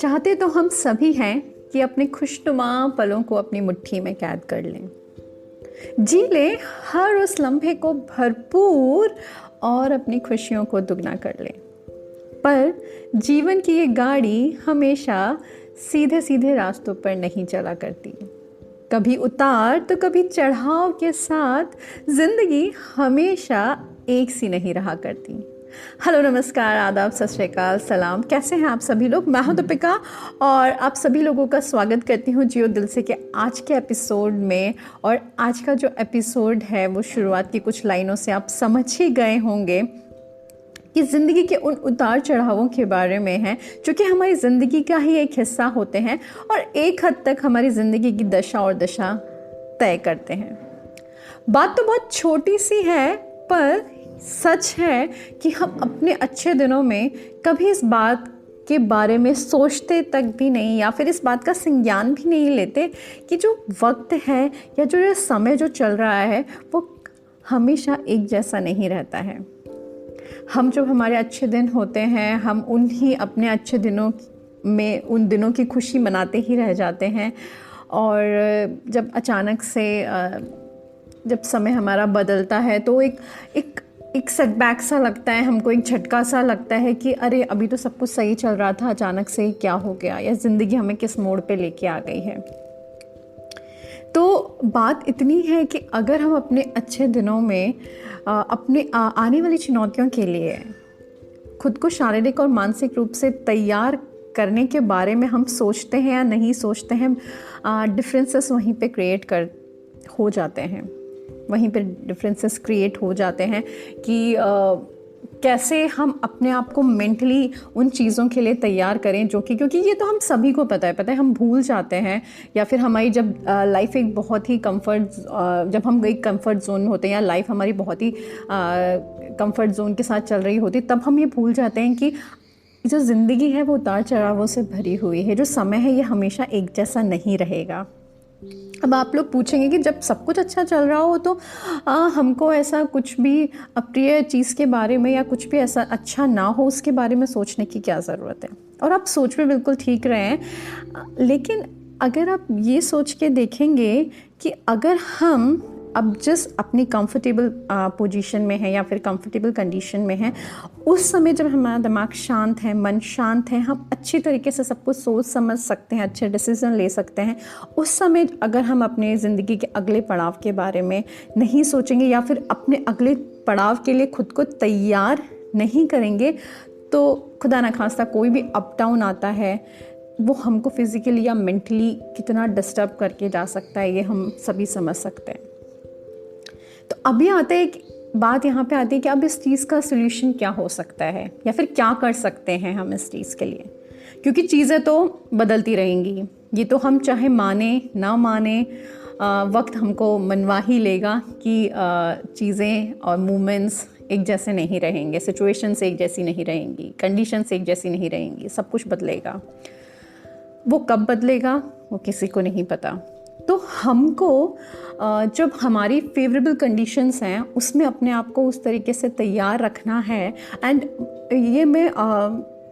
चाहते तो हम सभी हैं कि अपने खुशनुमा पलों को अपनी मुट्ठी में कैद कर लें, जी लें हर उस लम्हे को भरपूर और अपनी खुशियों को दुगना कर लें। पर जीवन की ये गाड़ी हमेशा सीधे सीधे रास्तों पर नहीं चला करती। कभी उतार तो कभी चढ़ाव के साथ जिंदगी हमेशा एक सी नहीं रहा करती। हेलो, नमस्कार, आदाब, सत श्री अकाल, सलाम। कैसे हैं आप सभी लोग? मैं हूं दीपिका और आप सभी लोगों का स्वागत करती हूं जियो दिल से के आज के एपिसोड में। और आज का जो एपिसोड है वो शुरुआत की कुछ लाइनों से आप समझ ही गए होंगे कि ज़िंदगी के उन उतार चढ़ावों के बारे में है जो कि हमारी ज़िंदगी का ही एक हिस्सा होते हैं और एक हद तक हमारी ज़िंदगी की दशा और दिशा तय करते हैं। बात तो बहुत छोटी सी है, पर सच है कि हम अपने अच्छे दिनों में कभी इस बात के बारे में सोचते तक भी नहीं, या फिर इस बात का संज्ञान भी नहीं लेते कि जो वक्त है या जो ये समय जो चल रहा है वो हमेशा एक जैसा नहीं रहता है। हम जब हमारे अच्छे दिन होते हैं, हम उन्हीं अपने अच्छे दिनों में उन दिनों की खुशी मनाते ही रह जाते हैं। और जब अचानक से जब समय हमारा बदलता है तो एक सेटबैक सा लगता है हमको, एक झटका सा लगता है कि अरे अभी तो सब कुछ सही चल रहा था, अचानक से क्या हो गया, या ज़िंदगी हमें किस मोड़ पे लेके आ गई है। तो बात इतनी है कि अगर हम अपने अच्छे दिनों में अपने आने वाली चुनौतियों के लिए खुद को शारीरिक और मानसिक रूप से तैयार करने के बारे में हम सोचते हैं या नहीं सोचते हैं, डिफरेंसेस वहीं पे क्रिएट हो जाते हैं। वहीं पे डिफरेंसेस क्रिएट हो जाते हैं कि कैसे हम अपने आप को मेंटली उन चीज़ों के लिए तैयार करें जो कि, क्योंकि ये तो हम सभी को पता है हम भूल जाते हैं, या फिर हमारी जब लाइफ एक बहुत ही जब हम एक कंफर्ट जोन में होते हैं या लाइफ हमारी बहुत ही कंफर्ट जोन के साथ चल रही होती, तब हम ये भूल जाते हैं कि जो ज़िंदगी है वो उतार चढ़ावों से भरी हुई है। जो समय है ये हमेशा एक जैसा नहीं रहेगा। अब आप लोग पूछेंगे कि जब सब कुछ अच्छा चल रहा हो तो हमको ऐसा कुछ भी अप्रिय चीज़ के बारे में या कुछ भी ऐसा अच्छा ना हो उसके बारे में सोचने की क्या ज़रूरत है। और आप सोच में बिल्कुल ठीक रहे हैं, लेकिन अगर आप ये सोच के देखेंगे कि अगर हम अब जिस अपनी कंफर्टेबल पोजीशन में है या फिर कंफर्टेबल कंडीशन में है, उस समय जब हमारा दिमाग शांत है, मन शांत है, हम अच्छी तरीके से सब कुछ सोच समझ सकते हैं, अच्छे डिसीजन ले सकते हैं, उस समय अगर हम अपने ज़िंदगी के अगले पड़ाव के बारे में नहीं सोचेंगे या फिर अपने अगले पड़ाव के लिए खुद को तैयार नहीं करेंगे, तो खुदा न खास्ता कोई भी अप डाउन आता है वो हमको फिज़िकली या मेंटली कितना डिस्टर्ब करके जा सकता है, ये हम सभी समझ सकते हैं। तो अभी आते एक बात यहाँ पे आती है कि अब इस चीज़ का सलूशन क्या हो सकता है या फिर क्या कर सकते हैं हम इस चीज़ के लिए, क्योंकि चीज़ें तो बदलती रहेंगी। ये तो हम चाहे माने ना माने, वक्त हमको मनवा ही लेगा कि चीज़ें और मूवमेंट्स एक जैसे नहीं रहेंगे, सिचुएशंस एक जैसी नहीं रहेंगी, कंडीशंस एक जैसी नहीं रहेंगी, सब कुछ बदलेगा। वो कब बदलेगा वो किसी को नहीं पता। तो हमको जब हमारी फेवरेबल कंडीशंस हैं उसमें अपने आप को उस तरीके से तैयार रखना है। एंड ये मैं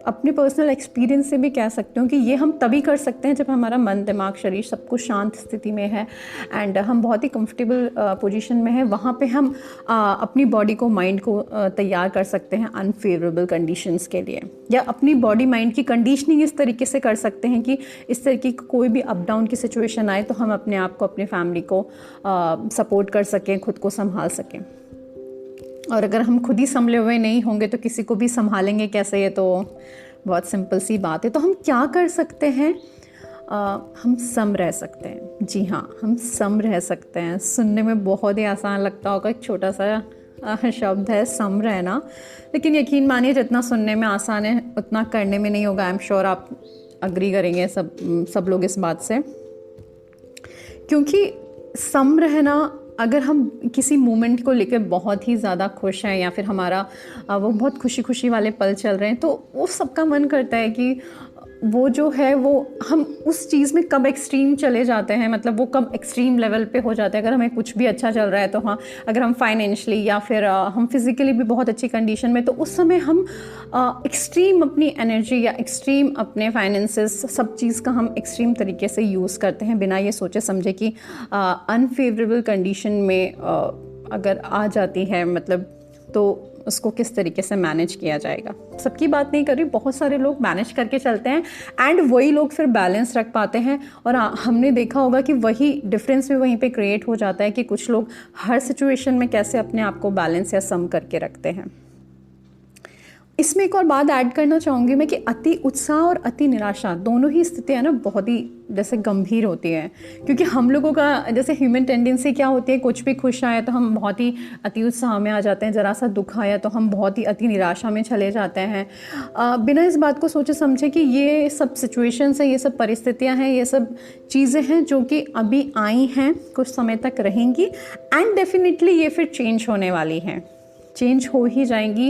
अपने पर्सनल एक्सपीरियंस से भी कह सकती हूँ कि ये हम तभी कर सकते हैं जब हमारा मन, दिमाग, शरीर सब कुछ शांत स्थिति में है एंड हम बहुत ही कंफर्टेबल पोजीशन में है। वहाँ पे हम अपनी बॉडी को, माइंड को तैयार कर सकते हैं अनफेवरेबल कंडीशंस के लिए, या अपनी बॉडी माइंड की कंडीशनिंग इस तरीके से कर सकते हैं कि इस तरीके की कोई भी अप डाउन की सिचुएशन आए तो हम अपने आप को, अपनी फैमिली को सपोर्ट कर सकें, खुद को संभाल सकें। और अगर हम खुद ही संभले हुए नहीं होंगे तो किसी को भी संभालेंगे कैसे? ये तो बहुत सिंपल सी बात है। तो हम क्या कर सकते हैं? हम सम रह सकते हैं। जी हाँ, हम सम रह सकते हैं। सुनने में बहुत ही आसान लगता होगा, एक छोटा सा शब्द है सम रहना, लेकिन यकीन मानिए जितना सुनने में आसान है उतना करने में नहीं होगा। आई एम श्योर आप अग्री करेंगे सब लोग इस बात से, क्योंकि सम रहना, अगर हम किसी मोमेंट को लेकर बहुत ही ज़्यादा खुश हैं या फिर हमारा वो बहुत खुशी खुशी वाले पल चल रहे हैं, तो वो सबका मन करता है कि वो जो है वो हम उस चीज़ में कब एक्सट्रीम चले जाते हैं, मतलब वो कब एक्सट्रीम लेवल पे हो जाता है। अगर हमें कुछ भी अच्छा चल रहा है तो हाँ, अगर हम फाइनेंशियली या फिर हम फिज़िकली भी बहुत अच्छी कंडीशन में, तो उस समय हम एक्सट्रीम अपनी एनर्जी या एक्सट्रीम अपने फाइनेंसेस, सब चीज़ का हम एक्सट्रीम तरीके से यूज़ करते हैं बिना ये सोचे समझे कि अनफेवरेबल कंडीशन में अगर आ जाती है, मतलब तो उसको किस तरीके से मैनेज किया जाएगा। सबकी बात नहीं कर रही, बहुत सारे लोग मैनेज करके चलते हैं एंड वही लोग फिर बैलेंस रख पाते हैं। और हमने देखा होगा कि वही डिफरेंस भी वहीं पे क्रिएट हो जाता है कि कुछ लोग हर सिचुएशन में कैसे अपने आप को बैलेंस या सम करके रखते हैं। इसमें एक और बात ऐड करना चाहूँगी मैं कि अति उत्साह और अति निराशा दोनों ही स्थितियाँ ना बहुत ही जैसे गंभीर होती हैं, क्योंकि हम लोगों का जैसे ह्यूमन टेंडेंसी क्या होती है, कुछ भी खुश आए तो हम बहुत ही अति उत्साह में आ जाते हैं, ज़रा सा दुख आया तो हम बहुत ही अति निराशा में चले जाते हैं, बिना इस बात को सोचे समझे कि ये सब सिचुएशंस हैं, ये सब परिस्थितियाँ हैं, ये सब चीज़ें हैं जो कि अभी आई हैं, कुछ समय तक रहेंगी एंड डेफिनेटली ये फिर चेंज होने वाली हैं, चेंज हो ही जाएंगी,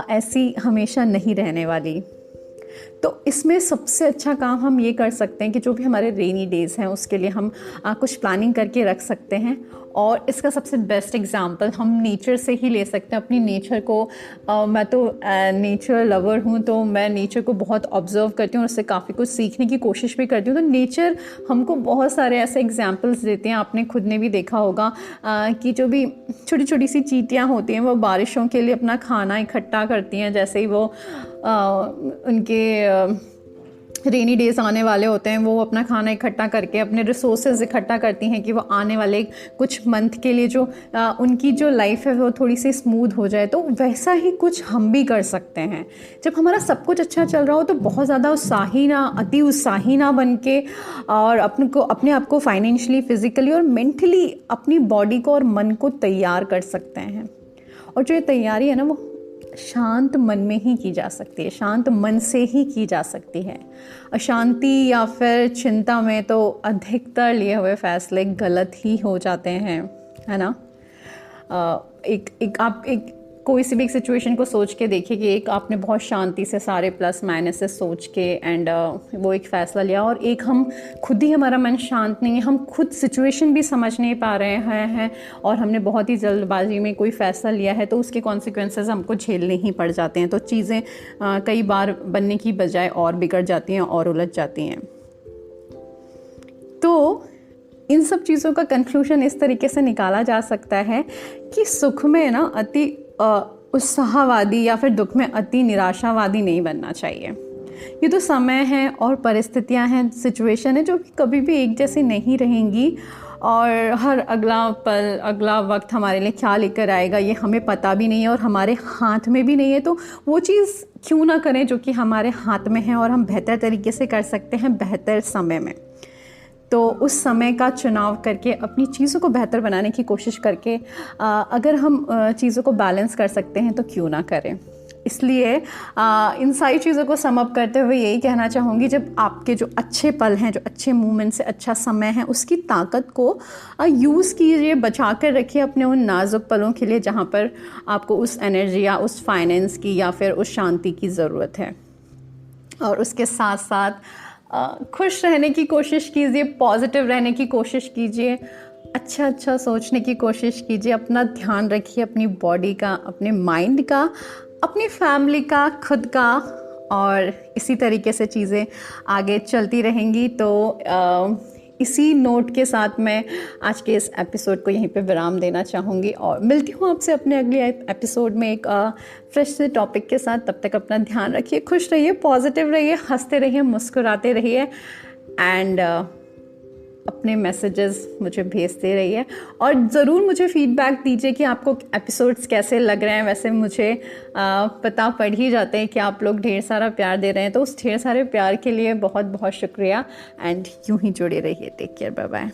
ऐसी हमेशा नहीं रहने वाली। तो इसमें सबसे अच्छा काम हम ये कर सकते हैं कि जो भी हमारे रेनी डेज़ हैं उसके लिए हम कुछ प्लानिंग करके रख सकते हैं। और इसका सबसे बेस्ट एग्जांपल हम नेचर से ही ले सकते हैं। अपनी नेचर को मैं तो नेचर लवर हूँ, तो मैं नेचर को बहुत ऑब्जर्व करती हूँ और उससे काफ़ी कुछ सीखने की कोशिश भी करती हूँ। तो नेचर हमको बहुत सारे ऐसे एग्जांपल्स देते हैं। आपने खुद ने भी देखा होगा कि जो भी छोटी छोटी सी चींटियाँ होती हैं वो बारिशों के लिए अपना खाना इकट्ठा करती हैं। जैसे ही वो उनके रेनी डेज आने वाले होते हैं, वो अपना खाना इकट्ठा करके अपने रिसोर्सेज इकट्ठा करती हैं कि वो आने वाले कुछ मंथ के लिए जो उनकी जो लाइफ है वो थोड़ी सी स्मूथ हो जाए। तो वैसा ही कुछ हम भी कर सकते हैं। जब हमारा सब कुछ अच्छा चल रहा हो तो बहुत ज़्यादा उत्साही ना, अति उत्साही ना बन के, और अपने आप को फाइनेंशियली, फिजिकली और मेंटली अपनी बॉडी को और मन को तैयार कर सकते हैं। और जो ये तैयारी है ना वो शांत मन में ही की जा सकती है, शांत मन से ही की जा सकती है। अशांति या फिर चिंता में तो अधिकतर लिए हुए फैसले गलत ही हो जाते हैं, है ना। आप कोई सी भी एक सिचुएशन को सोच के देखिए कि एक आपने बहुत शांति से सारे प्लस माइनस से सोच के एंड वो एक फ़ैसला लिया, और एक हम खुद ही, हमारा मन शांत नहीं है, हम खुद सिचुएशन भी समझ नहीं पा रहे हैं और हमने बहुत ही जल्दबाजी में कोई फ़ैसला लिया है, तो उसके कॉन्सिक्वेंसेस हमको झेलने ही पड़ जाते हैं। तो चीज़ें कई बार बनने की बजाय और बिगड़ जाती हैं और उलझ जाती हैं। तो इन सब चीज़ों का कंक्लूजन इस तरीके से निकाला जा सकता है कि सुख में ना अति उत्साहवादी या फिर दुख में अति निराशावादी नहीं बनना चाहिए। ये तो समय है और परिस्थितियां हैं, सिचुएशन है जो कि कभी भी एक जैसी नहीं रहेंगी, और हर अगला पल, अगला वक्त हमारे लिए क्या लेकर आएगा ये हमें पता भी नहीं है और हमारे हाथ में भी नहीं है। तो वो चीज़ क्यों ना करें जो कि हमारे हाथ में है और हम बेहतर तरीके से कर सकते हैं बेहतर समय में। तो उस समय का चुनाव करके अपनी चीज़ों को बेहतर बनाने की कोशिश करके अगर हम चीज़ों को बैलेंस कर सकते हैं तो क्यों ना करें। इसलिए इन सारी चीज़ों को सम अप करते हुए यही कहना चाहूँगी, जब आपके जो अच्छे पल हैं, जो अच्छे मूवमेंट से अच्छा समय है, उसकी ताकत को यूज़ कीजिए, बचा कर रखिए अपने उन नाजुक पलों के लिए जहाँ पर आपको उस एनर्जी या उस फाइनेंस की या फिर उस शांति की ज़रूरत है। और उसके साथ साथ खुश रहने की कोशिश कीजिए, पॉजिटिव रहने की कोशिश कीजिए, अच्छा सोचने की कोशिश कीजिए, अपना ध्यान रखिए अपनी बॉडी का, अपने माइंड का, अपनी फैमिली का, खुद का, और इसी तरीके से चीज़ें आगे चलती रहेंगी। तो इसी नोट के साथ मैं आज के इस एपिसोड को यहीं पे विराम देना चाहूँगी और मिलती हूँ आपसे अपने अगले एपिसोड में एक फ्रेश से टॉपिक के साथ। तब तक अपना ध्यान रखिए, खुश रहिए, पॉजिटिव रहिए, हंसते रहिए, मुस्कुराते रहिए एंड अपने मैसेजेस मुझे भेजते रहिए। और ज़रूर मुझे फीडबैक दीजिए कि आपको एपिसोड्स कैसे लग रहे हैं। वैसे मुझे पता पड़ ही जाते हैं कि आप लोग ढेर सारा प्यार दे रहे हैं, तो उस ढेर सारे प्यार के लिए बहुत बहुत शुक्रिया एंड यूं ही जुड़े रहिए। Take care, bye bye.